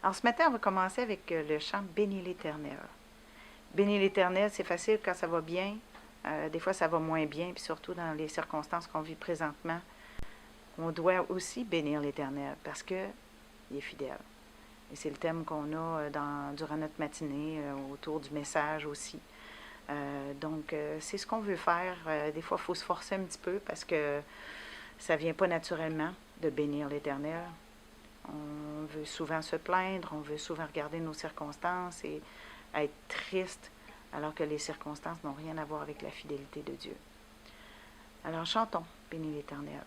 Alors ce matin, on va commencer avec le chant Bénis l'Éternel. Bénis l'Éternel, c'est facile quand ça va bien. Des fois, ça va moins bien, puis surtout dans les circonstances qu'on vit présentement. On doit aussi bénir l'Éternel parce qu'il est fidèle. Et c'est le thème qu'on a durant notre matinée, autour du message aussi. Donc, c'est ce qu'on veut faire. Des fois, il faut se forcer un petit peu parce que ça ne vient pas naturellement de bénir l'Éternel. On veut souvent se plaindre, on veut souvent regarder nos circonstances et être triste, alors que les circonstances n'ont rien à voir avec la fidélité de Dieu. Alors chantons, Bénis l'Éternel.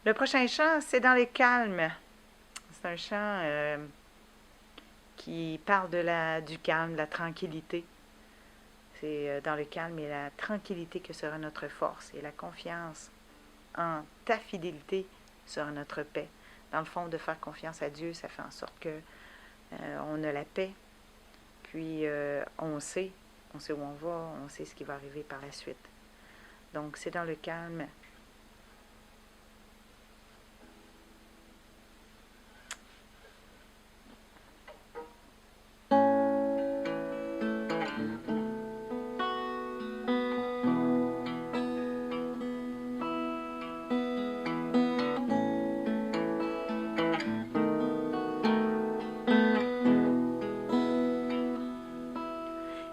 Le prochain chant, c'est dans le calme. C'est un chant qui parle du calme, de la tranquillité. C'est dans le calme et la tranquillité que sera notre force et la confiance en ta fidélité sera notre paix. Dans le fond, de faire confiance à Dieu, ça fait en sorte que on a la paix. Puis on sait où on va, on sait ce qui va arriver par la suite. Donc, c'est dans le calme.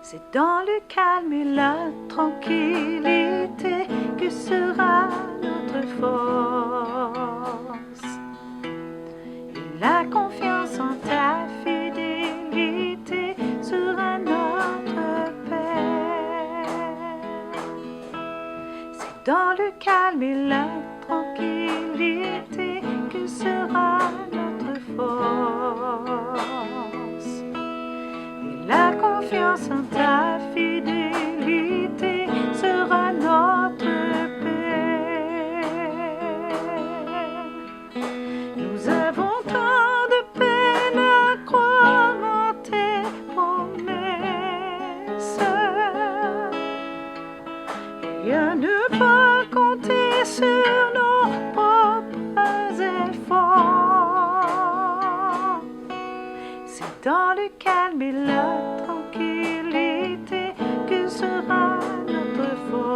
C'est dans le calme et la tranquillité que sera notre force. Et la confiance en ta fidélité sera notre paix. C'est dans le calme et la tranquillité que sera notre force. La confiance en ta fidélité sera notre paix. Nous avons tant de peine à croire en tes promesses et à ne pas compter sur nos propres efforts. C'est dans le calme et la tranquillité que sera notre force.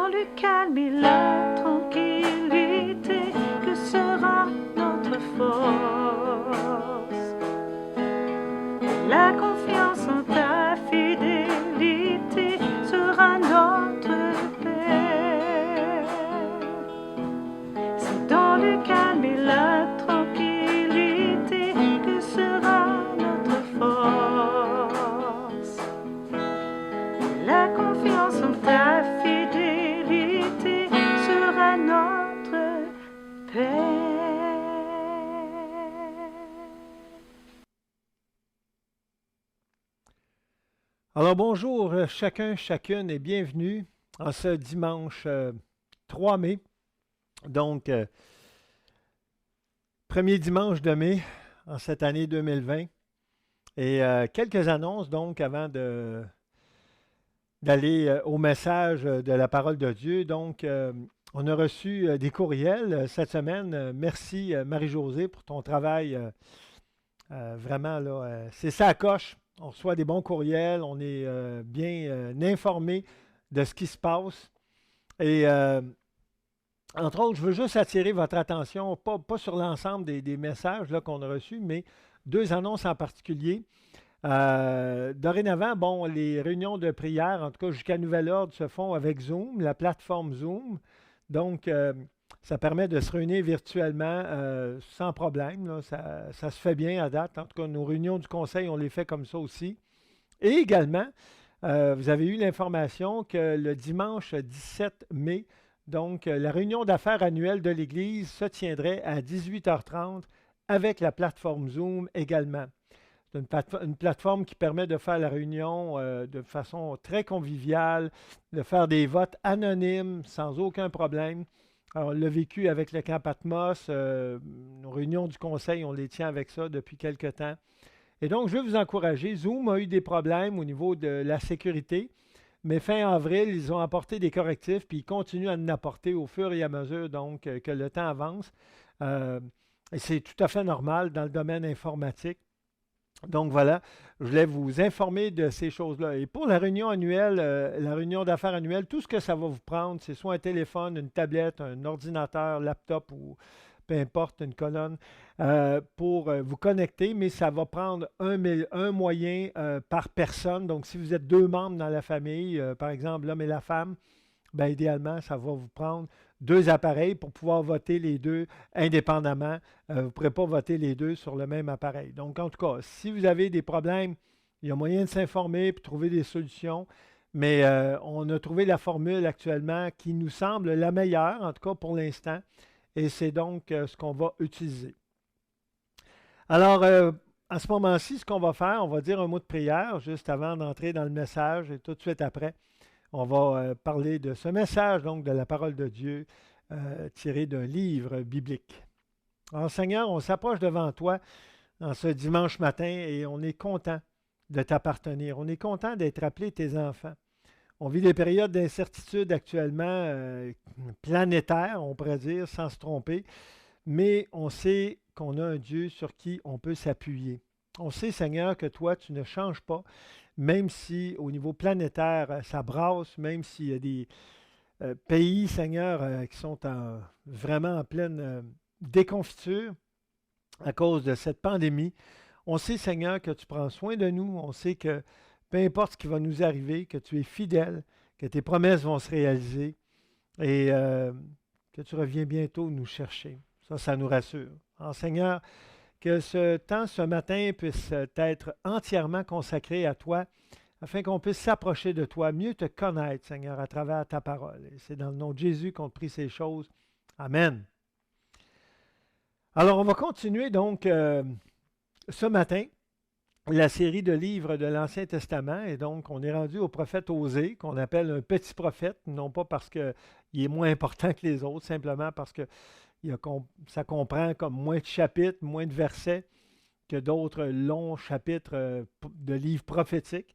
dans le calme et la tranquillité que sera notre force. La confiance en ta fidélité sera notre paix. C'est dans le calme et la tranquillité que sera notre force. La confiance en ta fidélité sera notre paix. Alors bonjour chacun, chacune et bienvenue en ce dimanche 3 mai. Donc, premier dimanche de mai en cette année 2020. Et quelques annonces donc avant d'aller au message de la parole de Dieu. Donc, on a reçu des courriels cette semaine. Merci Marie-Josée pour ton travail. Vraiment, là, c'est ça à coche. On reçoit des bons courriels, on est bien informé de ce qui se passe. Et entre autres, je veux juste attirer votre attention, pas sur l'ensemble des messages là, qu'on a reçus, mais deux annonces en particulier. Dorénavant, bon, les réunions de prière, en tout cas jusqu'à nouvel ordre, se font avec Zoom, la plateforme Zoom. Donc, ça permet de se réunir virtuellement sans problème. Là. Ça se fait bien à date. En tout cas, nos réunions du conseil, on les fait comme ça aussi. Et également, vous avez eu l'information que le dimanche 17 mai, donc la réunion d'affaires annuelle de l'Église se tiendrait à 18h30 avec la plateforme Zoom également. C'est une plateforme qui permet de faire la réunion de façon très conviviale, de faire des votes anonymes sans aucun problème. Alors, on l'a vécu avec le camp Patmos. Nos réunions du conseil, on les tient avec ça depuis quelque temps. Et donc, je veux vous encourager. Zoom a eu des problèmes au niveau de la sécurité, mais fin avril, ils ont apporté des correctifs, puis ils continuent à en apporter au fur et à mesure donc, que le temps avance. Et c'est tout à fait normal dans le domaine informatique. Donc voilà, je voulais vous informer de ces choses-là. Et pour la réunion annuelle, la réunion d'affaires annuelle, tout ce que ça va vous prendre, c'est soit un téléphone, une tablette, un ordinateur, laptop ou peu importe, une colonne, pour vous connecter, mais ça va prendre un moyen par personne. Donc si vous êtes deux membres dans la famille, par exemple l'homme et la femme, bien, idéalement, ça va vous prendre deux appareils pour pouvoir voter les deux indépendamment. Vous ne pourrez pas voter les deux sur le même appareil. Donc, en tout cas, si vous avez des problèmes, il y a moyen de s'informer et de trouver des solutions. Mais on a trouvé la formule actuellement qui nous semble la meilleure, en tout cas pour l'instant. Et c'est donc ce qu'on va utiliser. Alors, à ce moment-ci, ce qu'on va faire, on va dire un mot de prière juste avant d'entrer dans le message et tout de suite après. On va parler de ce message, donc de la parole de Dieu tiré d'un livre biblique. Alors Seigneur, on s'approche devant toi en ce dimanche matin et on est content de t'appartenir. On est content d'être appelé tes enfants. On vit des périodes d'incertitude actuellement planétaires, on pourrait dire, sans se tromper, mais on sait qu'on a un Dieu sur qui on peut s'appuyer. On sait, Seigneur, que toi, tu ne changes pas. Même si au niveau planétaire, ça brasse, même s'il y a des pays, Seigneur, qui sont vraiment en pleine déconfiture à cause de cette pandémie, on sait, Seigneur, que tu prends soin de nous. On sait que peu importe ce qui va nous arriver, que tu es fidèle, que tes promesses vont se réaliser et que tu reviens bientôt nous chercher. Ça nous rassure. Alors, Seigneur, que ce temps, ce matin, puisse être entièrement consacré à toi, afin qu'on puisse s'approcher de toi, mieux te connaître, Seigneur, à travers ta parole. Et c'est dans le nom de Jésus qu'on te prie ces choses. Amen. Alors, on va continuer donc ce matin la série de livres de l'Ancien Testament. Et donc, on est rendu au prophète Osée, qu'on appelle un petit prophète, non pas parce qu'il est moins important que les autres, simplement parce que ça comprend comme moins de chapitres, moins de versets que d'autres longs chapitres de livres prophétiques.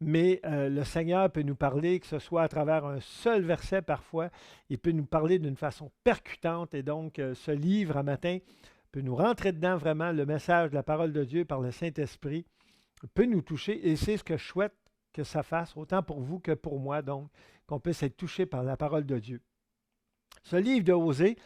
Mais le Seigneur peut nous parler, que ce soit à travers un seul verset parfois, il peut nous parler d'une façon percutante. Et donc, ce livre, à matin, peut nous rentrer dedans vraiment, le message de la parole de Dieu par le Saint-Esprit, peut nous toucher. Et c'est ce que je souhaite que ça fasse, autant pour vous que pour moi, donc, qu'on puisse être touché par la parole de Dieu. Ce livre de Osée,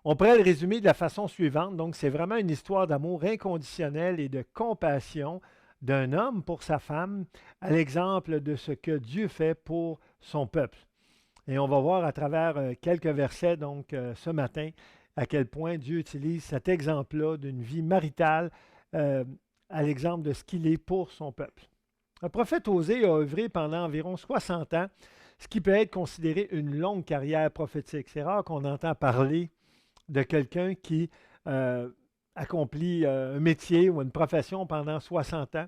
on pourrait le résumer de la façon suivante. Donc, c'est vraiment une histoire d'amour inconditionnel et de compassion d'un homme pour sa femme, à l'exemple de ce que Dieu fait pour son peuple. Et on va voir à travers quelques versets, donc ce matin, à quel point Dieu utilise cet exemple-là d'une vie maritale à l'exemple de ce qu'il est pour son peuple. Le prophète Osée a œuvré pendant environ 60 ans, ce qui peut être considéré une longue carrière prophétique. C'est rare qu'on entend parler de quelqu'un qui accomplit un métier ou une profession pendant 60 ans.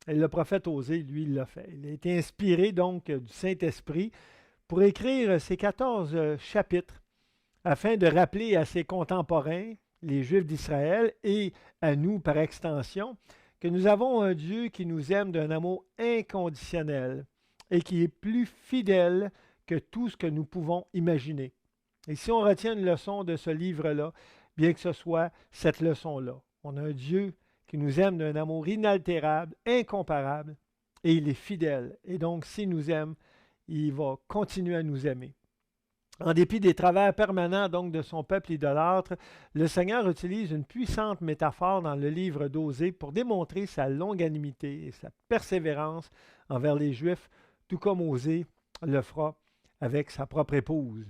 Et le prophète Osée, lui, il l'a fait. Il a été inspiré donc du Saint-Esprit pour écrire ces 14 chapitres afin de rappeler à ses contemporains, les Juifs d'Israël, et à nous par extension, que nous avons un Dieu qui nous aime d'un amour inconditionnel et qui est plus fidèle que tout ce que nous pouvons imaginer. Et si on retient une leçon de ce livre-là, bien que ce soit cette leçon-là, on a un Dieu qui nous aime d'un amour inaltérable, incomparable, et il est fidèle. Et donc, s'il nous aime, il va continuer à nous aimer. En dépit des travers permanents donc de son peuple idolâtre, le Seigneur utilise une puissante métaphore dans le livre d'Osée pour démontrer sa longanimité et sa persévérance envers les Juifs, tout comme Osée le fera avec sa propre épouse.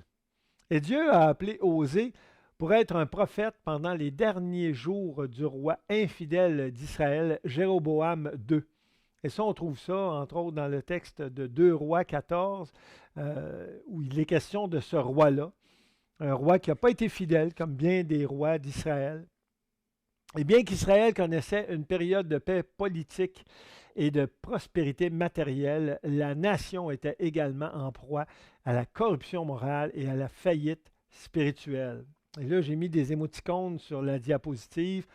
Et Dieu a appelé Osée pour être un prophète pendant les derniers jours du roi infidèle d'Israël, Jéroboam II. Et ça, on trouve ça, entre autres, dans le texte de 2 Rois 14, où il est question de ce roi-là, un roi qui n'a pas été fidèle, comme bien des rois d'Israël. Et bien qu'Israël connaissait une période de paix politique et de prospérité matérielle, la nation était également en proie à la corruption morale et à la faillite spirituelle. Et là, j'ai mis des émoticônes sur la diapositive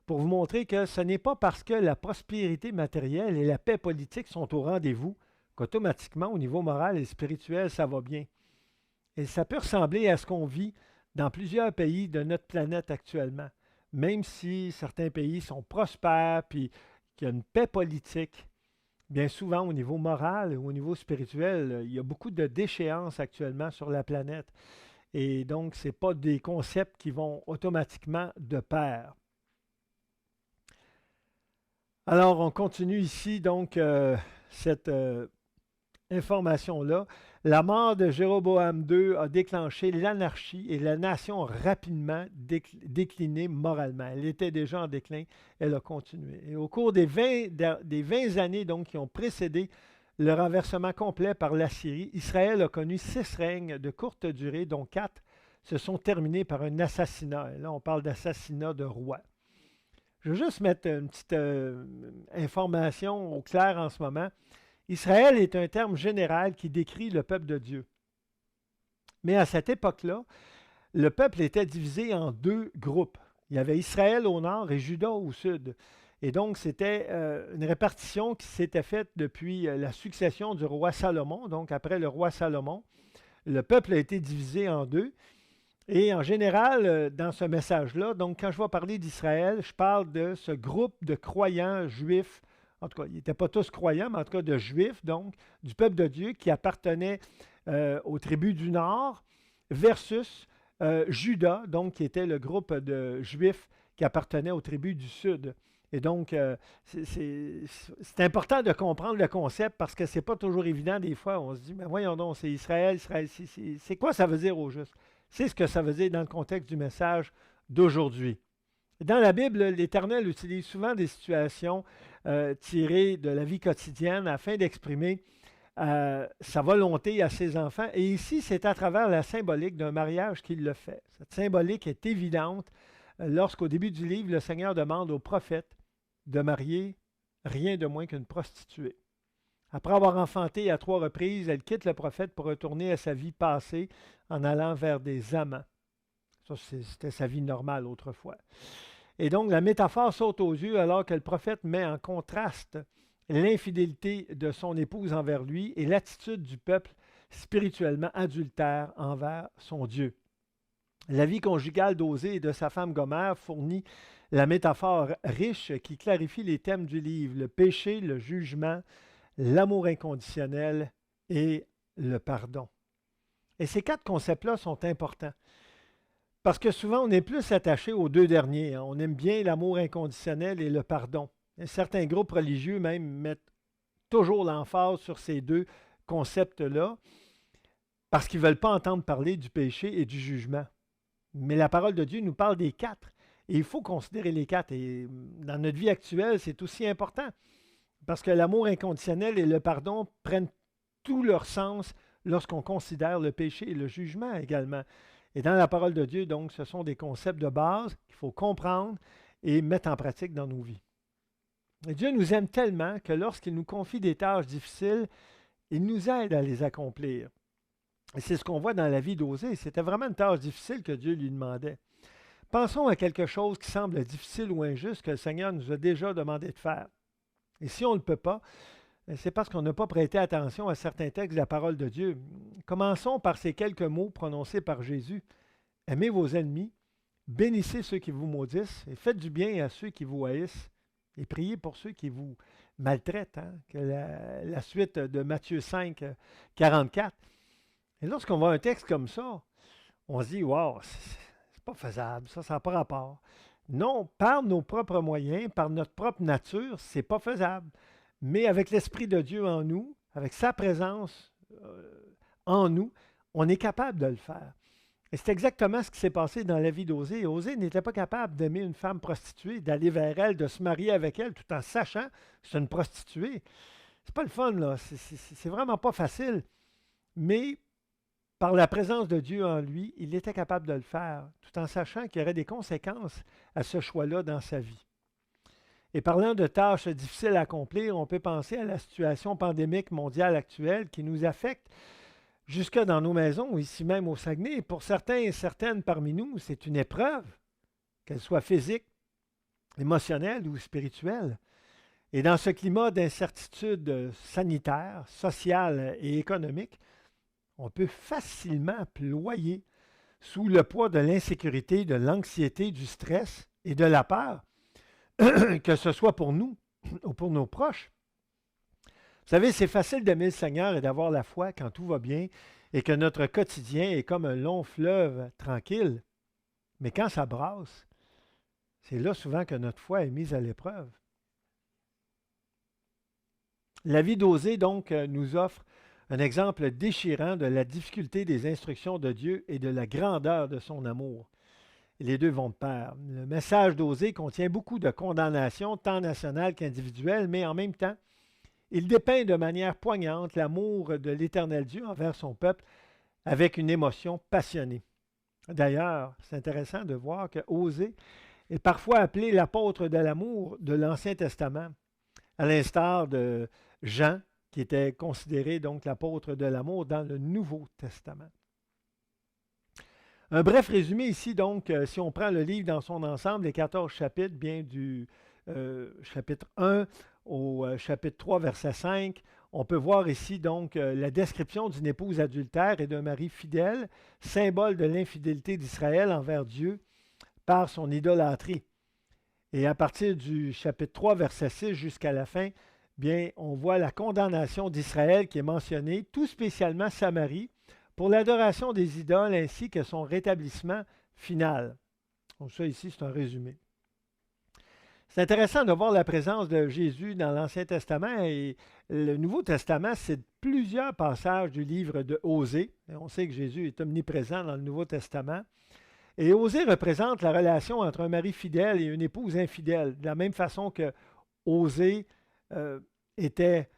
pour vous montrer que ce n'est pas parce que la prospérité matérielle et la paix politique sont au rendez-vous qu'automatiquement, au niveau moral et spirituel, ça va bien. Et ça peut ressembler à ce qu'on vit dans plusieurs pays de notre planète actuellement. Même si certains pays sont prospères puis qu'il y a une paix politique, bien souvent au niveau moral ou au niveau spirituel, il y a beaucoup de déchéances actuellement sur la planète. Et donc, ce n'est pas des concepts qui vont automatiquement de pair. Alors, on continue ici, donc, cette information-là. La mort de Jéroboam II a déclenché l'anarchie et la nation a rapidement décliné moralement. Elle était déjà en déclin, elle a continué. Et au cours des 20 années donc, qui ont précédé le renversement complet par l'Assyrie, Israël a connu 6 règnes de courte durée, dont 4 se sont terminés par un assassinat. Et là, on parle d'assassinat de roi. Je veux juste mettre une petite information au clair en ce moment. Israël est un terme général qui décrit le peuple de Dieu. Mais à cette époque-là, le peuple était divisé en 2 groupes. Il y avait Israël au nord et Juda au sud. Et donc, c'était une répartition qui s'était faite depuis la succession du roi Salomon. Donc, après le roi Salomon, le peuple a été divisé en 2. Et en général, dans ce message-là, donc quand je vais parler d'Israël, je parle de ce groupe de croyants juifs, en tout cas, ils n'étaient pas tous croyants, mais en tout cas de juifs, donc, du peuple de Dieu qui appartenait aux tribus du Nord, versus Juda, donc qui était le groupe de juifs qui appartenait aux tribus du Sud. Et donc, c'est important de comprendre le concept parce que ce n'est pas toujours évident. Des fois, on se dit, mais voyons donc, c'est Israël, c'est quoi ça veut dire au juste? C'est ce que ça veut dire dans le contexte du message d'aujourd'hui. Dans la Bible, l'Éternel utilise souvent des situations tirées de la vie quotidienne afin d'exprimer sa volonté à ses enfants. Et ici, c'est à travers la symbolique d'un mariage qu'il le fait. Cette symbolique est évidente lorsqu'au début du livre, le Seigneur demande au prophète de marier rien de moins qu'une prostituée. Après avoir enfanté à 3 reprises, elle quitte le prophète pour retourner à sa vie passée en allant vers des amants. Ça, c'était sa vie normale autrefois. Et donc, la métaphore saute aux yeux alors que le prophète met en contraste l'infidélité de son épouse envers lui et l'attitude du peuple spirituellement adultère envers son Dieu. La vie conjugale d'Osée et de sa femme Gomère fournit la métaphore riche qui clarifie les thèmes du livre, le péché, le jugement, l'amour inconditionnel et le pardon. Et ces 4 concepts-là sont importants. Parce que souvent, on est plus attaché aux 2 derniers. On aime bien l'amour inconditionnel et le pardon. Et certains groupes religieux même mettent toujours l'emphase sur ces 2 concepts-là parce qu'ils ne veulent pas entendre parler du péché et du jugement. Mais la parole de Dieu nous parle des 4. Et il faut considérer les 4. Et dans notre vie actuelle, c'est aussi important. Parce que l'amour inconditionnel et le pardon prennent tout leur sens lorsqu'on considère le péché et le jugement également. Et dans la parole de Dieu, donc, ce sont des concepts de base qu'il faut comprendre et mettre en pratique dans nos vies. Et Dieu nous aime tellement que lorsqu'il nous confie des tâches difficiles, il nous aide à les accomplir. Et c'est ce qu'on voit dans la vie d'Osée. C'était vraiment une tâche difficile que Dieu lui demandait. Pensons à quelque chose qui semble difficile ou injuste que le Seigneur nous a déjà demandé de faire. Et si on ne le peut pas, c'est parce qu'on n'a pas prêté attention à certains textes de la parole de Dieu. Commençons par ces quelques mots prononcés par Jésus. Aimez vos ennemis, bénissez ceux qui vous maudissent et faites du bien à ceux qui vous haïssent et priez pour ceux qui vous maltraitent. Que la suite de Matthieu 5, 44. Et lorsqu'on voit un texte comme ça, on se dit, wow, c'est pas faisable, ça n'a pas rapport. Non, par nos propres moyens, par notre propre nature, c'est pas faisable. Mais avec l'Esprit de Dieu en nous, avec sa présence en nous, on est capable de le faire. Et c'est exactement ce qui s'est passé dans la vie d'Osée. Osée n'était pas capable d'aimer une femme prostituée, d'aller vers elle, de se marier avec elle, tout en sachant que c'est une prostituée. C'est pas le fun, là. C'est vraiment pas facile. Mais par la présence de Dieu en lui, il était capable de le faire, tout en sachant qu'il y aurait des conséquences à ce choix-là dans sa vie. Et parlant de tâches difficiles à accomplir, on peut penser à la situation pandémique mondiale actuelle qui nous affecte jusque dans nos maisons, ici même au Saguenay. Pour certains et certaines parmi nous, c'est une épreuve, qu'elle soit physique, émotionnelle ou spirituelle. Et dans ce climat d'incertitude sanitaire, sociale et économique, on peut facilement ployer sous le poids de l'insécurité, de l'anxiété, du stress et de la peur, que ce soit pour nous ou pour nos proches. Vous savez, c'est facile d'aimer le Seigneur et d'avoir la foi quand tout va bien et que notre quotidien est comme un long fleuve tranquille. Mais quand ça brasse, c'est là souvent que notre foi est mise à l'épreuve. La vie d'Osée, donc, nous offre un exemple déchirant de la difficulté des instructions de Dieu et de la grandeur de son amour. Les 2 vont de pair. Le message d'Osée contient beaucoup de condamnations, tant nationales qu'individuelles, mais en même temps, il dépeint de manière poignante l'amour de l'Éternel Dieu envers son peuple avec une émotion passionnée. D'ailleurs, c'est intéressant de voir que Osée est parfois appelé l'apôtre de l'amour de l'Ancien Testament, à l'instar de Jean, qui était considéré donc l'apôtre de l'amour dans le Nouveau Testament. Un bref résumé ici, donc, si on prend le livre dans son ensemble, les 14 chapitres, bien du chapitre 1 au chapitre 3, verset 5, on peut voir ici donc la description d'une épouse adultère et d'un mari fidèle, symbole de l'infidélité d'Israël envers Dieu par son idolâtrie. Et à partir du chapitre 3, verset 6 jusqu'à la fin, bien, on voit la condamnation d'Israël qui est mentionnée, tout spécialement Samarie, pour l'adoration des idoles ainsi que son rétablissement final. Donc ça ici, c'est un résumé. C'est intéressant de voir la présence de Jésus dans l'Ancien Testament et le Nouveau Testament, c'est plusieurs passages du livre de Osée. Et on sait que Jésus est omniprésent dans le Nouveau Testament. Et Osée représente la relation entre un mari fidèle et une épouse infidèle, de la même façon que Osée était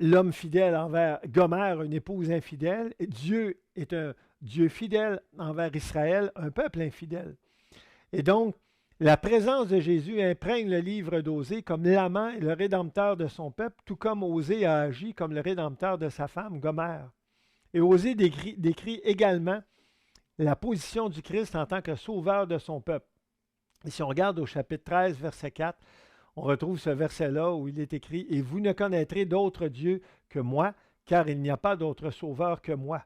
l'homme fidèle envers Gomère, une épouse infidèle. Et Dieu est un Dieu fidèle envers Israël, un peuple infidèle. Et donc, la présence de Jésus imprègne le livre d'Osée comme l'amant et le rédempteur de son peuple, tout comme Osée a agi comme le rédempteur de sa femme, Gomère. Et Osée décrit également la position du Christ en tant que sauveur de son peuple. Et si on regarde au chapitre 13, verset 4, on retrouve ce verset-là où il est écrit « Et vous ne connaîtrez d'autre Dieu que moi, car il n'y a pas d'autre sauveur que moi. »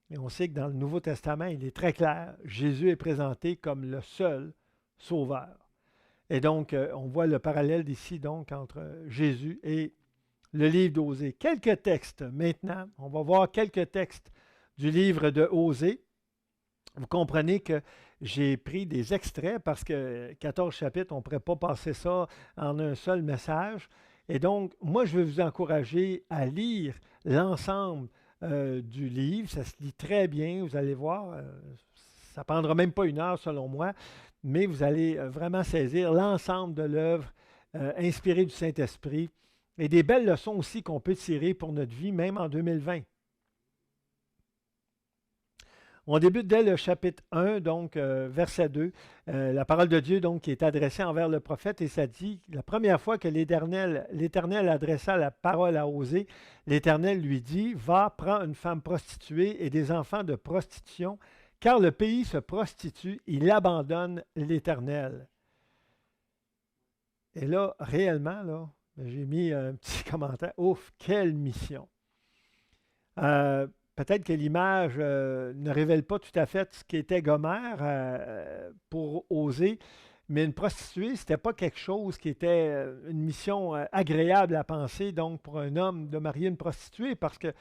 Et on sait que dans le Nouveau Testament, il est très clair, Jésus est présenté comme le seul sauveur. Et donc, on voit le parallèle ici donc entre Jésus et le livre d'Osée. Quelques textes maintenant. On va voir quelques textes du livre de Osée. Vous comprenez que j'ai pris des extraits parce que 14 chapitres, on ne pourrait pas passer ça en un seul message. Et donc, moi, je veux vous encourager à lire l'ensemble du livre. Ça se lit très bien, vous allez voir. Ça ne prendra même pas une heure selon moi, mais vous allez vraiment saisir l'ensemble de l'œuvre inspirée du Saint-Esprit et des belles leçons aussi qu'on peut tirer pour notre vie, même en 2020. On débute dès le chapitre 1, donc verset 2, la parole de Dieu donc, qui est adressée envers le prophète, et ça dit, la première fois que l'Éternel adressa la parole à Osée, l'Éternel lui dit, va, prends une femme prostituée et des enfants de prostitution, car le pays se prostitue, il abandonne l'Éternel. Et là, réellement, là, j'ai mis un petit commentaire, ouf, quelle mission! Peut-être que l'image ne révèle pas tout à fait ce qu'était Gomère pour Osée, mais une prostituée, ce n'était pas quelque chose qui était une mission agréable à penser, donc pour un homme de marier une prostituée, parce qu'elle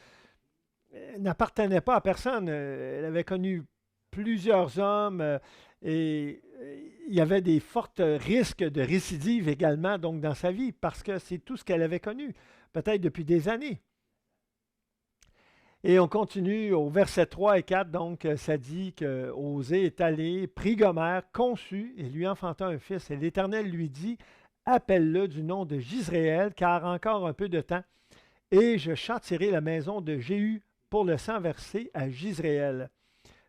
n'appartenait pas à personne. Elle avait connu plusieurs hommes et il y avait des forts risques de récidive également donc, dans sa vie, parce que c'est tout ce qu'elle avait connu, peut-être depuis des années. Et on continue au verset 3 et 4, donc ça dit que Osée est allé, prit Gomère, conçut et lui enfanta un fils. Et l'Éternel lui dit, appelle-le du nom de Jizréel, car encore un peu de temps, et je châtirai la maison de Jéhu pour le sang versé à Jizréel.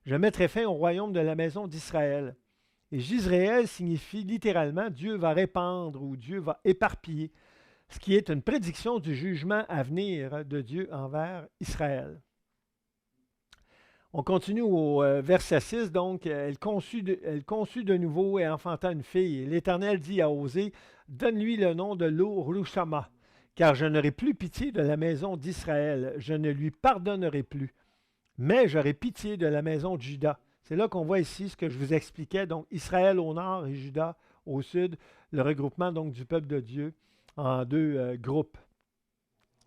Je mettrai fin au royaume de la maison d'Israël. Et Jizréel signifie littéralement Dieu va répandre ou Dieu va éparpiller, ce qui est une prédiction du jugement à venir de Dieu envers Israël. On continue au verset 6, donc, elle conçut de nouveau et enfanta une fille. Et l'Éternel dit à Osée, donne-lui le nom de Lo-Rushama, car je n'aurai plus pitié de la maison d'Israël, je ne lui pardonnerai plus, mais j'aurai pitié de la maison de Juda. C'est là qu'on voit ici ce que je vous expliquais, donc Israël au nord et Juda au sud, le regroupement donc du peuple de Dieu en deux groupes.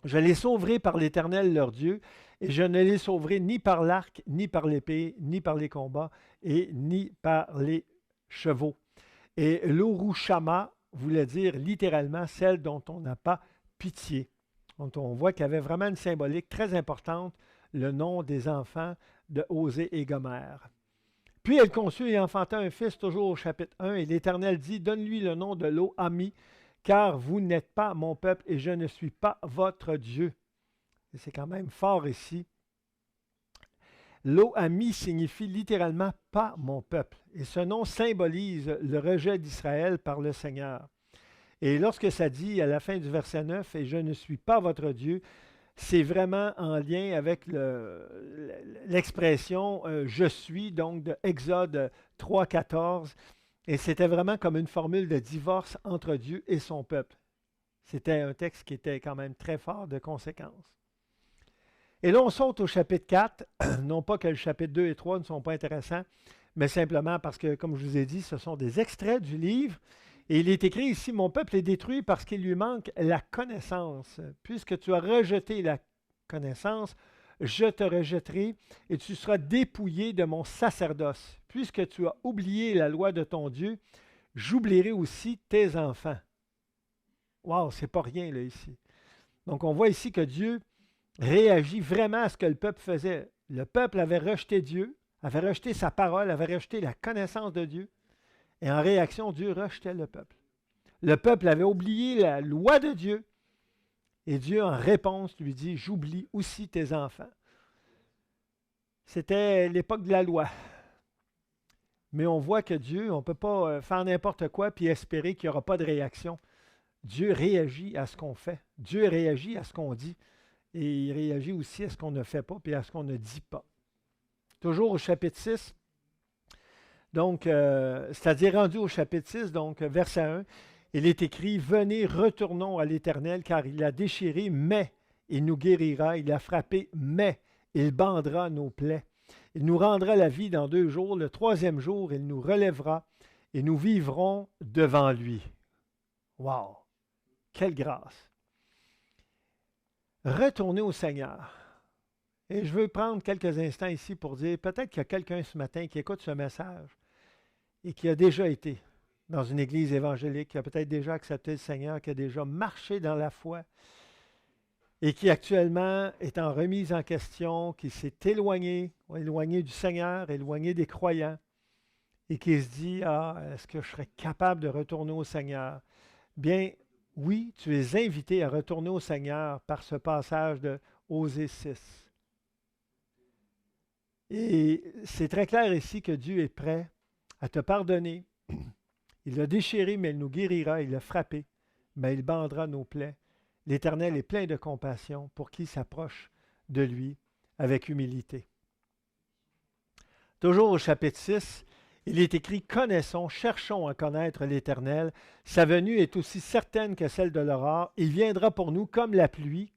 Je les sauverai par l'Éternel leur Dieu, et je ne les sauverai ni par l'arc, ni par l'épée, ni par les combats, et ni par les chevaux. Et l'Orushama voulait dire littéralement celle dont on n'a pas pitié. Donc on voit qu'il y avait vraiment une symbolique très importante, le nom des enfants de Osée et Gomère. Puis elle conçut et enfanta un fils, toujours au chapitre 1, et l'Éternel dit, donne-lui le nom de Lo-Ami, car vous n'êtes pas mon peuple et je ne suis pas votre Dieu. Et c'est quand même fort ici. Lo-Ami signifie littéralement pas mon peuple. Et ce nom symbolise le rejet d'Israël par le Seigneur. Et lorsque ça dit à la fin du verset 9, et je ne suis pas votre Dieu, c'est vraiment en lien avec l'expression je suis, donc de Exode 3,14. Et c'était vraiment comme une formule de divorce entre Dieu et son peuple. C'était un texte qui était quand même très fort de conséquences. Et là, on saute au chapitre 4. Non pas que le chapitre 2 et 3 ne sont pas intéressants, mais simplement parce que, comme je vous ai dit, ce sont des extraits du livre. Et il est écrit ici, mon peuple est détruit parce qu'il lui manque la connaissance. Puisque tu as rejeté la connaissance, je te rejetterai et tu seras dépouillé de mon sacerdoce. Puisque tu as oublié la loi de ton Dieu, j'oublierai aussi tes enfants. Wow, c'est pas rien là ici. Donc on voit ici que Dieu réagit vraiment à ce que le peuple faisait. Le peuple avait rejeté Dieu, avait rejeté sa parole, avait rejeté la connaissance de Dieu. Et en réaction, Dieu rejetait le peuple. Le peuple avait oublié la loi de Dieu. Et Dieu, en réponse, lui dit, j'oublie aussi tes enfants. C'était l'époque de la loi. Mais on voit que Dieu, on ne peut pas faire n'importe quoi puis espérer qu'il n'y aura pas de réaction. Dieu réagit à ce qu'on fait. Dieu réagit à ce qu'on dit. Et il réagit aussi à ce qu'on ne fait pas puis à ce qu'on ne dit pas. Toujours au chapitre 6. Donc, c'est-à-dire rendu au chapitre 6, donc verset 1, il est écrit, venez, retournons à l'Éternel, car il a déchiré, mais il nous guérira, il a frappé, mais il bandera nos plaies. Il nous rendra la vie dans 2 jours, le 3e jour, il nous relèvera, et nous vivrons devant lui. Wow! Quelle grâce! Retournez au Seigneur. Et je veux prendre quelques instants ici pour dire, peut-être qu'il y a quelqu'un ce matin qui écoute ce message et qui a déjà été dans une église évangélique, qui a peut-être déjà accepté le Seigneur, qui a déjà marché dans la foi et qui actuellement est en remise en question, qui s'est éloigné du Seigneur, éloigné des croyants et qui se dit, ah, est-ce que je serais capable de retourner au Seigneur? Bien, oui, tu es invité à retourner au Seigneur par ce passage de Osée 6. Et c'est très clair ici que Dieu est prêt à te pardonner. Il l'a déchiré, mais il nous guérira. Il l'a frappé, mais il bandera nos plaies. L'Éternel est plein de compassion pour qui s'approche de lui avec humilité. Toujours au chapitre 6, il est écrit « Connaissons, cherchons à connaître l'Éternel. Sa venue est aussi certaine que celle de l'aurore. Il viendra pour nous comme la pluie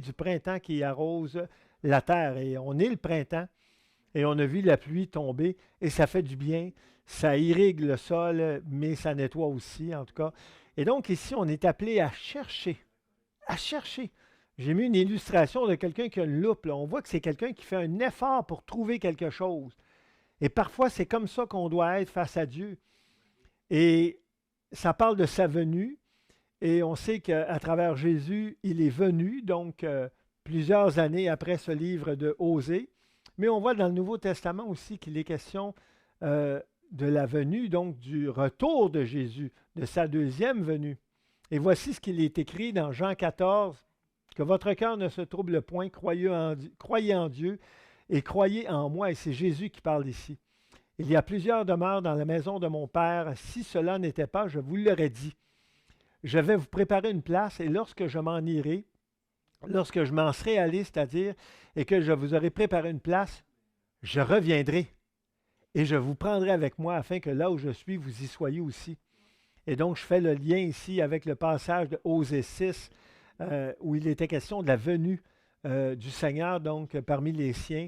du printemps qui arrose la terre. » Et on est le printemps. Et on a vu la pluie tomber et ça fait du bien. Ça irrigue le sol, mais ça nettoie aussi, en tout cas. Et donc ici, on est appelé à chercher. À chercher. J'ai mis une illustration de quelqu'un qui a une loupe. Là. On voit que c'est quelqu'un qui fait un effort pour trouver quelque chose. Et parfois, c'est comme ça qu'on doit être face à Dieu. Et ça parle de sa venue. Et on sait qu'à travers Jésus, il est venu, donc plusieurs années après ce livre de Osée. Mais on voit dans le Nouveau Testament aussi qu'il est question de la venue, donc du retour de Jésus, de sa deuxième venue. Et voici ce qu'il est écrit dans Jean 14, que votre cœur ne se trouble point, croyez en Dieu et croyez en moi. Et c'est Jésus qui parle ici. Il y a plusieurs demeures dans la maison de mon Père. Si cela n'était pas, je vous l'aurais dit. Je vais vous préparer une place et lorsque je m'en irai, lorsque je m'en serai allé, c'est-à-dire, et que je vous aurai préparé une place, je reviendrai et je vous prendrai avec moi afin que là où je suis, vous y soyez aussi. Et donc, je fais le lien ici avec le passage de Osée 6, où il était question de la venue du Seigneur, donc parmi les siens.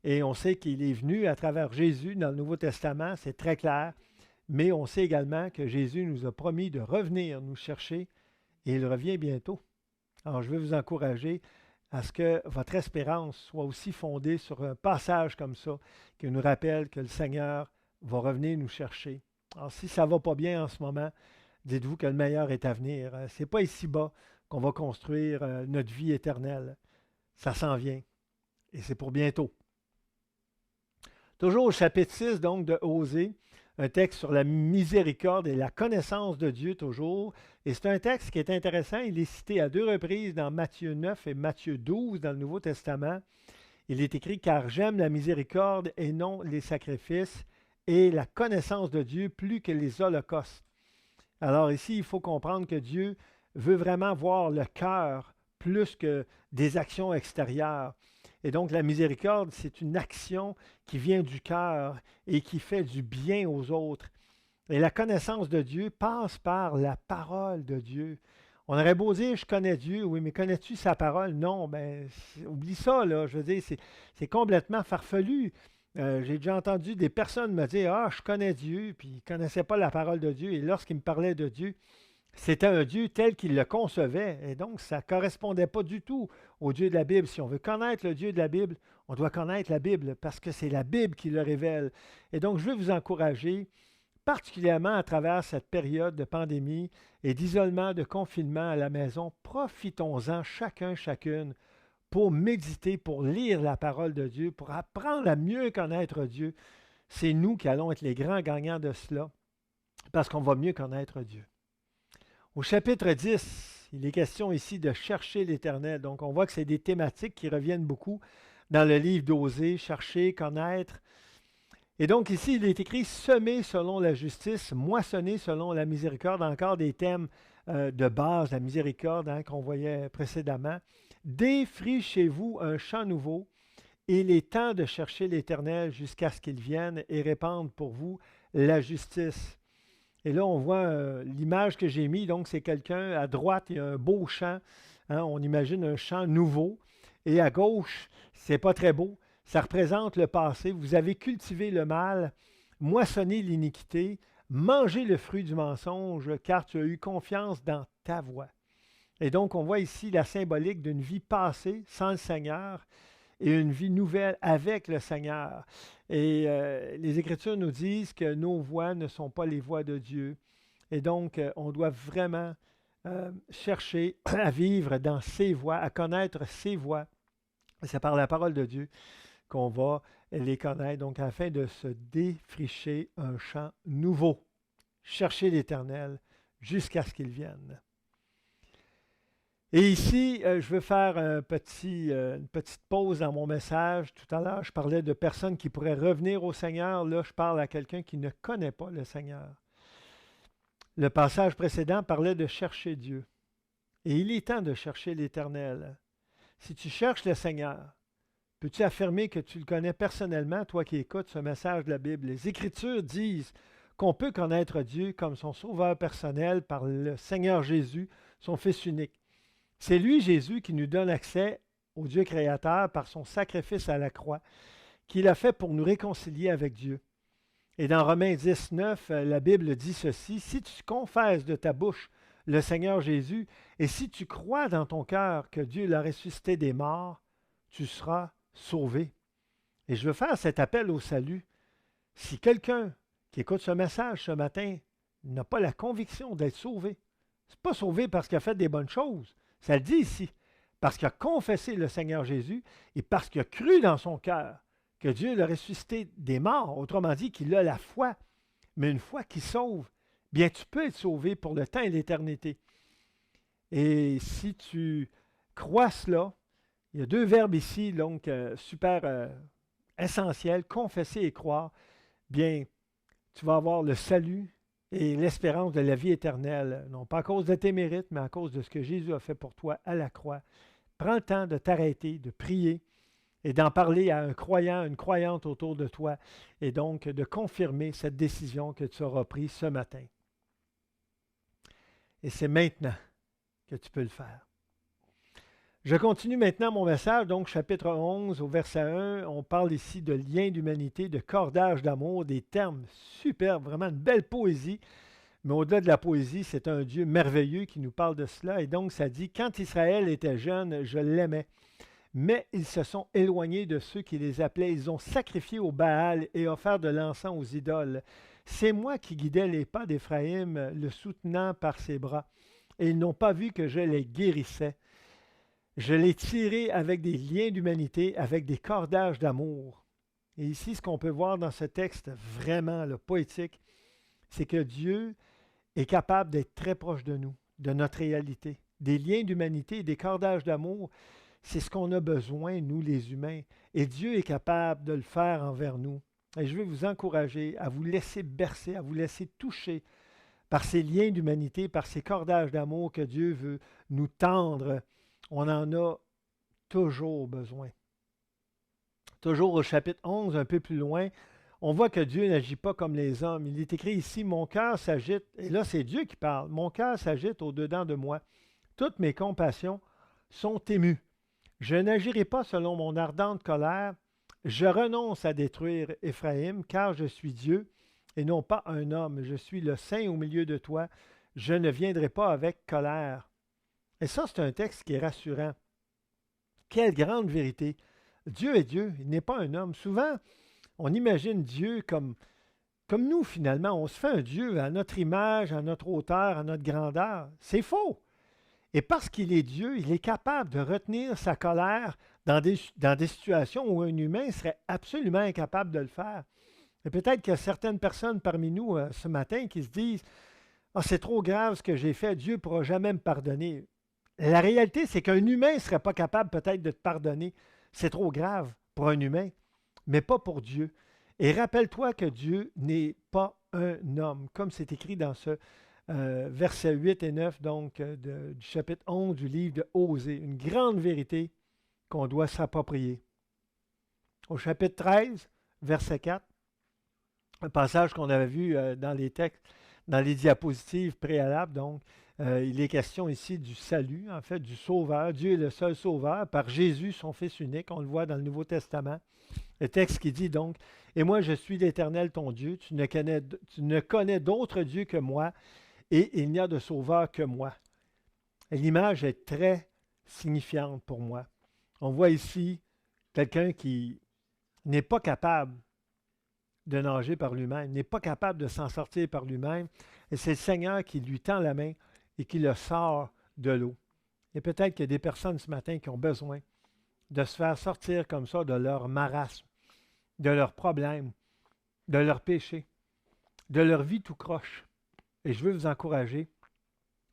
Et on sait qu'il est venu à travers Jésus dans le Nouveau Testament, c'est très clair. Mais on sait également que Jésus nous a promis de revenir nous chercher et il revient bientôt. Alors, je veux vous encourager à ce que votre espérance soit aussi fondée sur un passage comme ça, qui nous rappelle que le Seigneur va revenir nous chercher. Alors, si ça ne va pas bien en ce moment, dites-vous que le meilleur est à venir. Ce n'est pas ici-bas qu'on va construire notre vie éternelle. Ça s'en vient. Et c'est pour bientôt. Toujours au chapitre 6, donc, de Osée, un texte sur la miséricorde et la connaissance de Dieu toujours. Et c'est un texte qui est intéressant. Il est cité à 2 reprises dans Matthieu 9 et Matthieu 12 dans le Nouveau Testament. Il est écrit « Car j'aime la miséricorde et non les sacrifices et la connaissance de Dieu plus que les holocaustes. » Alors ici, il faut comprendre que Dieu veut vraiment voir le cœur plus que des actions extérieures. Et donc, la miséricorde, c'est une action qui vient du cœur et qui fait du bien aux autres. Et la connaissance de Dieu passe par la parole de Dieu. On aurait beau dire, je connais Dieu, oui, mais connais-tu sa parole? Non, ben, oublie ça, là. Je veux dire, c'est complètement farfelu. J'ai déjà entendu des personnes me dire, ah, je connais Dieu, puis ils ne connaissaient pas la parole de Dieu. Et lorsqu'ils me parlaient de Dieu, c'était un Dieu tel qu'il le concevait. Et donc, ça ne correspondait pas du tout au Dieu de la Bible. Si on veut connaître le Dieu de la Bible, on doit connaître la Bible parce que c'est la Bible qui le révèle. Et donc, je veux vous encourager, particulièrement à travers cette période de pandémie et d'isolement, de confinement à la maison, profitons-en chacune pour méditer, pour lire la parole de Dieu, pour apprendre à mieux connaître Dieu. C'est nous qui allons être les grands gagnants de cela parce qu'on va mieux connaître Dieu. Au chapitre 10, il est question ici de chercher l'Éternel. Donc, on voit que c'est des thématiques qui reviennent beaucoup dans le livre d'Osée, chercher, connaître. Et donc, ici, il est écrit « semer selon la justice, moissonner selon la miséricorde », encore des thèmes de base, la miséricorde qu'on voyait précédemment. « Défrichez-vous un champ nouveau, et il est temps de chercher l'Éternel jusqu'à ce qu'il vienne et répande pour vous la justice. » Et là, on voit l'image que j'ai mise. Donc, c'est quelqu'un à droite, il y a un beau champ. On imagine un champ nouveau. Et à gauche, c'est pas très beau. Ça représente le passé. Vous avez cultivé le mal, moissonné l'iniquité, mangé le fruit du mensonge, car tu as eu confiance dans ta voix. Et donc, on voit ici la symbolique d'une vie passée sans le Seigneur et une vie nouvelle avec le Seigneur. Et les Écritures nous disent que nos voies ne sont pas les voies de Dieu. Et donc, on doit vraiment chercher à vivre dans ses voies, à connaître ses voies. C'est par la parole de Dieu qu'on va les connaître, donc afin de se défricher un champ nouveau. Chercher l'Éternel jusqu'à ce qu'il vienne. Et ici, je veux faire une petite pause dans mon message. Tout à l'heure, je parlais de personnes qui pourraient revenir au Seigneur. Là, je parle à quelqu'un qui ne connaît pas le Seigneur. Le passage précédent parlait de chercher Dieu. Et il est temps de chercher l'Éternel. Si tu cherches le Seigneur, peux-tu affirmer que tu le connais personnellement, toi qui écoutes ce message de la Bible? Les Écritures disent qu'on peut connaître Dieu comme son sauveur personnel par le Seigneur Jésus, son Fils unique. C'est lui, Jésus, qui nous donne accès au Dieu créateur par son sacrifice à la croix, qu'il a fait pour nous réconcilier avec Dieu. Et dans Romains 10, 9, la Bible dit ceci: « Si tu confesses de ta bouche le Seigneur Jésus, et si tu crois dans ton cœur que Dieu l'a ressuscité des morts, tu seras sauvé. » Et je veux faire cet appel au salut. Si quelqu'un qui écoute ce message ce matin n'a pas la conviction d'être sauvé, ce n'est pas sauvé parce qu'il a fait des bonnes choses. Ça le dit ici. Parce qu'il a confessé le Seigneur Jésus et parce qu'il a cru dans son cœur que Dieu l'a ressuscité des morts. Autrement dit, qu'il a la foi. Mais une foi qui sauve, bien tu peux être sauvé pour le temps et l'éternité. Et si tu crois cela, il y a deux verbes ici, donc super essentiels, confesser et croire. Bien, tu vas avoir le salut et l'espérance de la vie éternelle, non pas à cause de tes mérites, mais à cause de ce que Jésus a fait pour toi à la croix. Prends le temps de t'arrêter, de prier et d'en parler à un croyant, une croyante autour de toi, et donc de confirmer cette décision que tu auras prise ce matin. Et c'est maintenant que tu peux le faire. Je continue maintenant mon message, donc chapitre 11 au verset 1, on parle ici de lien d'humanité, de cordage d'amour, des termes superbes, vraiment une belle poésie, mais au-delà de la poésie, c'est un Dieu merveilleux qui nous parle de cela, et donc ça dit: « Quand Israël était jeune, je l'aimais, mais ils se sont éloignés de ceux qui les appelaient, ils ont sacrifié au Baal et offert de l'encens aux idoles. C'est moi qui guidais les pas d'Éphraïm, le soutenant par ses bras, et ils n'ont pas vu que je les guérissais. Je l'ai tiré avec des liens d'humanité, avec des cordages d'amour. » Et ici, ce qu'on peut voir dans ce texte vraiment poétique, c'est que Dieu est capable d'être très proche de nous, de notre réalité. Des liens d'humanité, des cordages d'amour, c'est ce qu'on a besoin, nous les humains. Et Dieu est capable de le faire envers nous. Et je vais vous encourager à vous laisser bercer, à vous laisser toucher par ces liens d'humanité, par ces cordages d'amour que Dieu veut nous tendre. On en a toujours besoin. Toujours au chapitre 11, un peu plus loin, on voit que Dieu n'agit pas comme les hommes. Il est écrit ici: « Mon cœur s'agite », et là c'est Dieu qui parle, « Mon cœur s'agite au-dedans de moi. Toutes mes compassions sont émues. Je n'agirai pas selon mon ardente colère. Je renonce à détruire Éphraïm, car je suis Dieu et non pas un homme. Je suis le saint au milieu de toi. Je ne viendrai pas avec colère. » Et ça, c'est un texte qui est rassurant. Quelle grande vérité! Dieu est Dieu, il n'est pas un homme. Souvent, on imagine Dieu comme nous, finalement. On se fait un Dieu à notre image, à notre hauteur, à notre grandeur. C'est faux! Et parce qu'il est Dieu, il est capable de retenir sa colère dans des situations où un humain serait absolument incapable de le faire. Et peut-être qu'il y a certaines personnes parmi nous ce matin qui se disent: « Ah, c'est trop grave ce que j'ai fait, Dieu ne pourra jamais me pardonner. » La réalité, c'est qu'un humain ne serait pas capable peut-être de te pardonner. C'est trop grave pour un humain, mais pas pour Dieu. Et rappelle-toi que Dieu n'est pas un homme, comme c'est écrit dans ce versets 8 et 9 donc, du chapitre 11 du livre de Osée. Une grande vérité qu'on doit s'approprier. Au chapitre 13, verset 4, un passage qu'on avait vu dans les textes, dans les diapositives préalables, donc, il est question ici du salut, en fait, du Sauveur. Dieu est le seul Sauveur, par Jésus, son Fils unique. On le voit dans le Nouveau Testament. Le texte qui dit donc: « Et moi, je suis l'Éternel ton Dieu. Tu ne connais d'autre Dieu que moi, et il n'y a de Sauveur que moi. » Et l'image est très signifiante pour moi. On voit ici quelqu'un qui n'est pas capable de nager par lui-même, n'est pas capable de s'en sortir par lui-même. Et c'est le Seigneur qui lui tend la main et qui le sort de l'eau. Et peut-être qu'il y a des personnes ce matin qui ont besoin de se faire sortir comme ça de leur marasme, de leurs problèmes, de leurs péchés, de leur vie tout croche. Et je veux vous encourager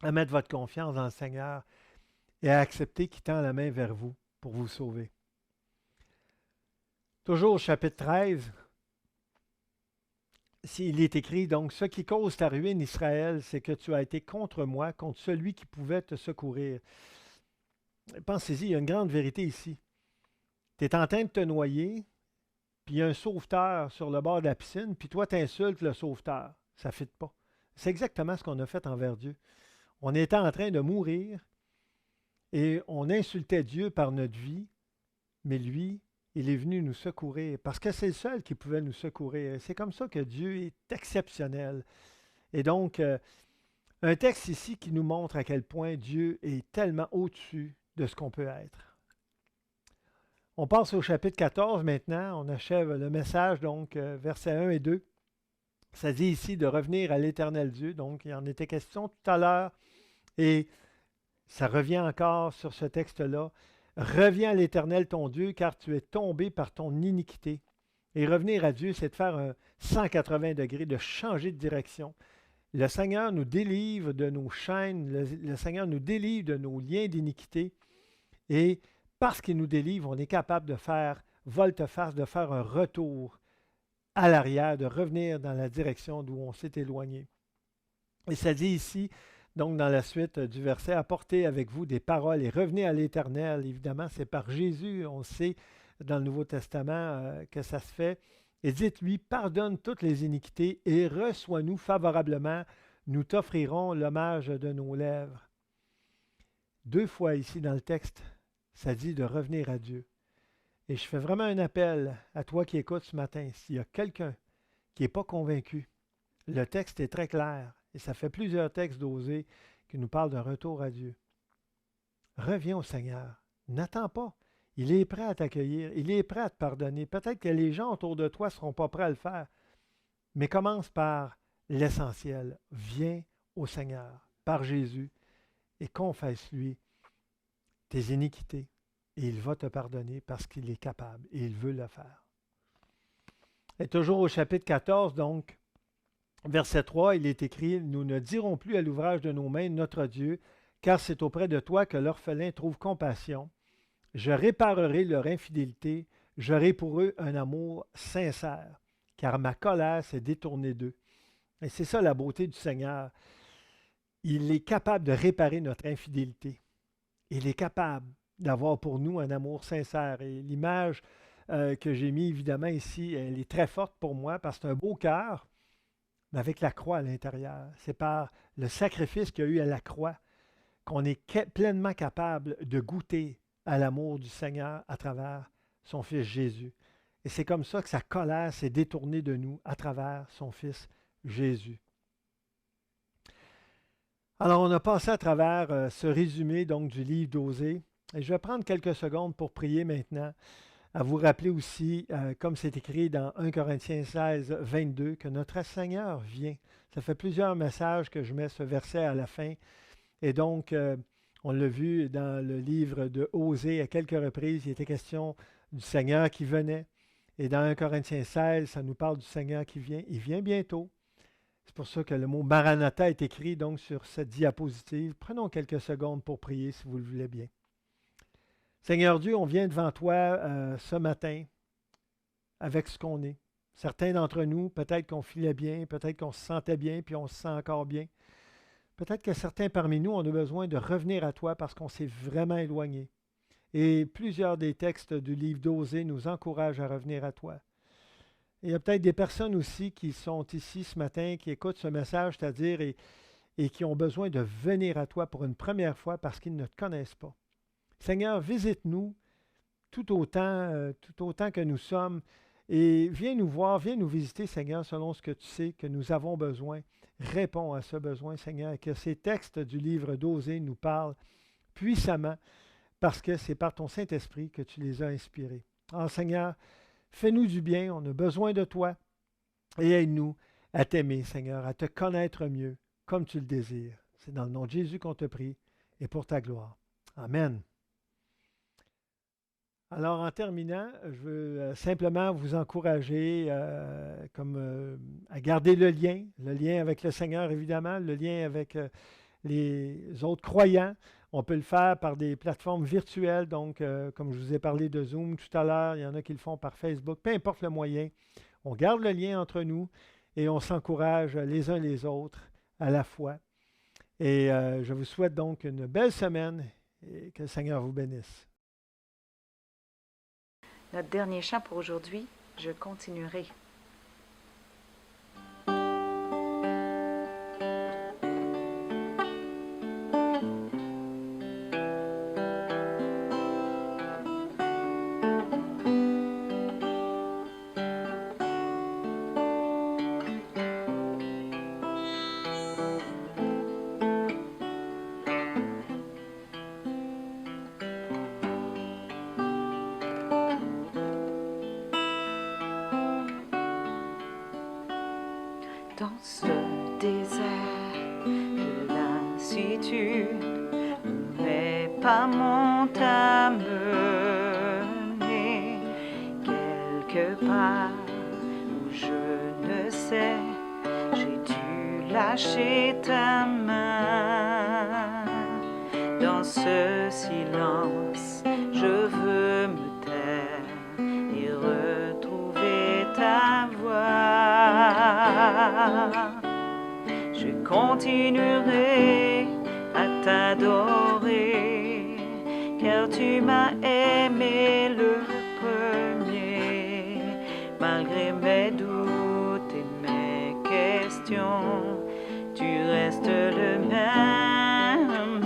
à mettre votre confiance dans le Seigneur et à accepter qu'il tend la main vers vous pour vous sauver. Toujours au chapitre 13, il est écrit, donc, ce qui cause ta ruine, Israël, c'est que tu as été contre moi, contre celui qui pouvait te secourir. Pensez-y, il y a une grande vérité ici. Tu es en train de te noyer, puis il y a un sauveteur sur le bord de la piscine, puis toi, tu insultes le sauveteur. Ça ne fit pas. C'est exactement ce qu'on a fait envers Dieu. On était en train de mourir et on insultait Dieu par notre vie, mais lui, il est venu nous secourir parce que c'est le seul qui pouvait nous secourir. C'est comme ça que Dieu est exceptionnel. Et donc, un texte ici qui nous montre à quel point Dieu est tellement au-dessus de ce qu'on peut être. On passe au chapitre 14 maintenant. On achève le message, donc versets 1 et 2. Ça dit ici de revenir à l'Éternel Dieu. Donc, il en était question tout à l'heure. Et ça revient encore sur ce texte-là. Reviens à l'Éternel ton Dieu, car tu es tombé par ton iniquité. Et revenir à Dieu, c'est de faire un 180 degrés, de changer de direction. Le Seigneur nous délivre de nos chaînes, le Seigneur nous délivre de nos liens d'iniquité. Et parce qu'il nous délivre, on est capable de faire volte-face, de faire un retour à l'arrière, de revenir dans la direction d'où on s'est éloigné. Et ça dit ici, donc dans la suite du verset, apportez avec vous des paroles et revenez à l'Éternel. Évidemment, c'est par Jésus, on sait dans le Nouveau Testament que ça se fait. Et dites-lui, pardonne toutes les iniquités et reçois-nous favorablement. Nous t'offrirons l'hommage de nos lèvres. 2 fois ici dans le texte, ça dit de revenir à Dieu. Et je fais vraiment un appel à toi qui écoutes ce matin. S'il y a quelqu'un qui n'est pas convaincu, le texte est très clair. Et ça fait plusieurs textes d'Osée qui nous parlent d'un retour à Dieu. Reviens au Seigneur. N'attends pas. Il est prêt à t'accueillir. Il est prêt à te pardonner. Peut-être que les gens autour de toi ne seront pas prêts à le faire. Mais commence par l'essentiel. Viens au Seigneur, par Jésus, et confesse-lui tes iniquités. Et il va te pardonner parce qu'il est capable et il veut le faire. Et toujours au chapitre 14, donc, verset 3, il est écrit, « Nous ne dirons plus à l'ouvrage de nos mains notre Dieu, car c'est auprès de toi que l'orphelin trouve compassion. Je réparerai leur infidélité, j'aurai pour eux un amour sincère, car ma colère s'est détournée d'eux. » Et c'est ça la beauté du Seigneur. Il est capable de réparer notre infidélité. Il est capable d'avoir pour nous un amour sincère. Et l'image que j'ai mise évidemment ici, elle est très forte pour moi parce que c'est un beau cœur, mais avec la croix à l'intérieur. C'est par le sacrifice qu'il y a eu à la croix qu'on est pleinement capable de goûter à l'amour du Seigneur à travers son Fils Jésus. Et c'est comme ça que sa colère s'est détournée de nous à travers son Fils Jésus. Alors, on a passé à travers ce résumé donc, du livre d'Osée. Et je vais prendre quelques secondes pour prier maintenant, à vous rappeler aussi, comme c'est écrit dans 1 Corinthiens 16, 22, que notre Seigneur vient. Ça fait plusieurs messages que je mets ce verset à la fin. Et donc, on l'a vu dans le livre de Osée à quelques reprises, il était question du Seigneur qui venait. Et dans 1 Corinthiens 16, ça nous parle du Seigneur qui vient. Il vient bientôt. C'est pour ça que le mot Maranatha est écrit donc sur cette diapositive. Prenons quelques secondes pour prier si vous le voulez bien. Seigneur Dieu, on vient devant toi ce matin avec ce qu'on est. Certains d'entre nous, peut-être qu'on filait bien, peut-être qu'on se sentait bien, puis on se sent encore bien. Peut-être que certains parmi nous, on a besoin de revenir à toi parce qu'on s'est vraiment éloigné. Et plusieurs des textes du livre d'Osée nous encouragent à revenir à toi. Et il y a peut-être des personnes aussi qui sont ici ce matin, qui écoutent ce message, c'est-à-dire et qui ont besoin de venir à toi pour une première fois parce qu'ils ne te connaissent pas. Seigneur, visite-nous tout autant que nous sommes Et viens nous voir, viens nous visiter, Seigneur, selon ce que tu sais que nous avons besoin. Réponds à ce besoin, Seigneur, et que ces textes du livre d'Osée nous parlent puissamment parce que c'est par ton Saint-Esprit que tu les as inspirés. Alors, Seigneur, fais-nous du bien, on a besoin de toi et aide-nous à t'aimer, Seigneur, à te connaître mieux comme tu le désires. C'est dans le nom de Jésus qu'on te prie et pour ta gloire. Amen. Alors, en terminant, je veux simplement vous encourager à garder le lien avec le Seigneur, évidemment, le lien avec les autres croyants. On peut le faire par des plateformes virtuelles, donc comme je vous ai parlé de Zoom tout à l'heure, il y en a qui le font par Facebook, peu importe le moyen. On garde le lien entre nous et on s'encourage les uns les autres à la fois. Et je vous souhaite donc une belle semaine et que le Seigneur vous bénisse. Notre dernier chant pour aujourd'hui, je continuerai. Dans ce désert de lassitude, où mes pas m'ont amené quelque part où je ne sais, j'ai dû lâcher ta main. Dans ce silence, je veux me taire et retrouver ta voix. Je continuerai à t'adorer, car tu m'as aimé le premier. Malgré mes doutes et mes questions, tu restes le même.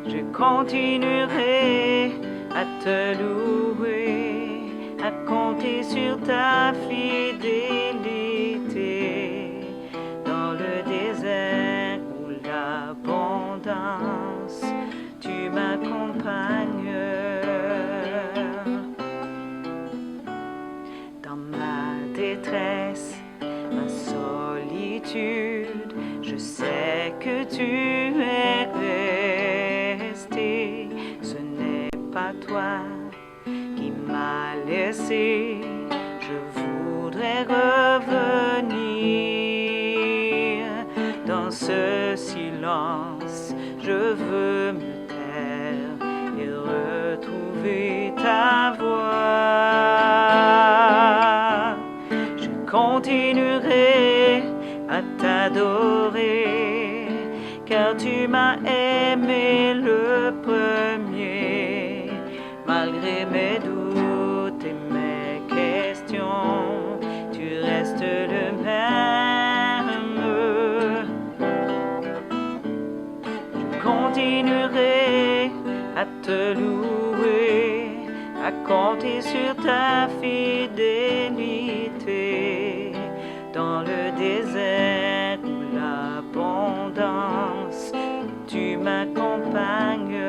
Je continuerai à te louer, à compter sur ta fidélité. Dans le désert ou l'abondance, tu m'accompagnes. Dans ma détresse, ma solitude, je sais que tu es resté. Ce n'est pas toi qui m'as laissé, je voudrais revenir. Dans ce silence, je veux me taire et retrouver ta voix. Je continuerai à t'adorer, car tu m'as aimé le premier. Malgré mes doutes et mes questions, tu restes le même. Je continuerai à te louer, à compter sur ta fidélité. Dans le désert ou l'abondance, tu m'accompagnes.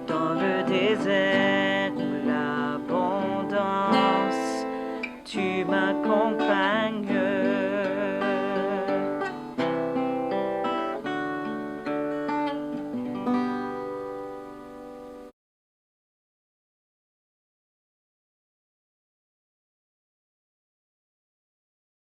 Dans le désert ou l'abondance, tu m'accompagnes.